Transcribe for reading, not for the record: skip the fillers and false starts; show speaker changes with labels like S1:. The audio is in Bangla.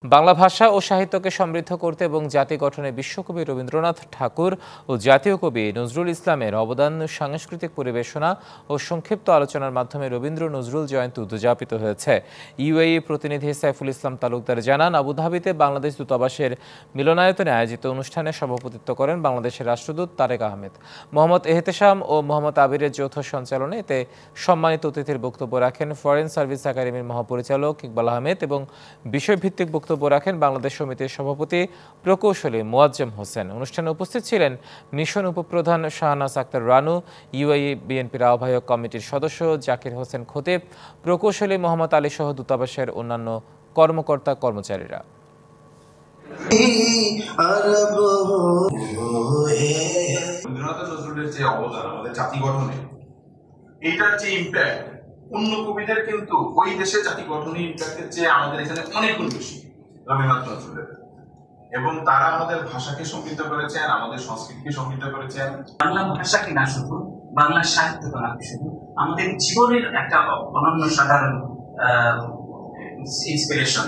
S1: বাংলা ভাষা ও সাহিত্যকে সমৃদ্ধ করতে এবং জাতি গঠনে বিশ্বকবি রবীন্দ্রনাথ ঠাকুর ও জাতীয় কবি নজরুল ইসলামের অবদান সাংস্কৃতিক পরিবেশনা ও সংক্ষিপ্ত আলোচনার মাধ্যমে রবীন্দ্র নজরুল জয়ন্তী উদযাপিত হয়েছে। ইউএই প্রতিনিধি সাইফুল ইসলাম তালুকদার জানান, আবুধাবিতে বাংলাদেশ দূতাবাসের মিলনায়তনে আয়োজিত অনুষ্ঠানে সভাপতিত্ব করেন বাংলাদেশের রাষ্ট্রদূত তারেক আহমেদ। মোহাম্মদ এহতেশাম ও মোহাম্মদ আবিরের যৌথ সঞ্চালনে এতে সম্মানিত অতিথির বক্তব্য রাখেন ফরেন সার্ভিস একাডেমির মহাপরিচালক ইকবাল আহমেদ এবং বিষয়ভিত্তিক বক্তব্য রাখেন বাংলাদেশ সমিতির সভাপতি প্রকৌশলী মোয়াজ্জেম হোসেন। অনুষ্ঠানে উপস্থিত ছিলেন মিশন উপপ্রধান শাহনাজ আক্তার রানু, ইউএই বিএনপির আহ্বায়ক কমিটির সদস্য জাকির হোসেন খতিব, প্রকৌশলী মোহাম্মদ আলী সহ দূতাবাসের অন্যান্য কর্মকর্তা কর্মচারীরা।
S2: নজরুলের যে অবদান আমাদের জাতি গঠনে, এটার যে ইম্প্যাক্ট অন্য কবিদের কিন্তু ওই দেশের জাতি গঠনের ইম্প্যাক্টের চেয়ে আমাদের এখানে অনেক গুণ বেশি রবীন্দ্রনাথ নজরুলের। এবং তারা আমাদের ভাষাকে সমৃদ্ধ করেছেন, আমাদের সংস্কৃতিকে সমৃদ্ধ করেছেন।
S3: বাংলা ভাষাকে না শুধু, বাংলা সাহিত্যকে না শুধু, আমাদের জীবনের একটা অনন্য সাধারণ ইন্সপিরেশন।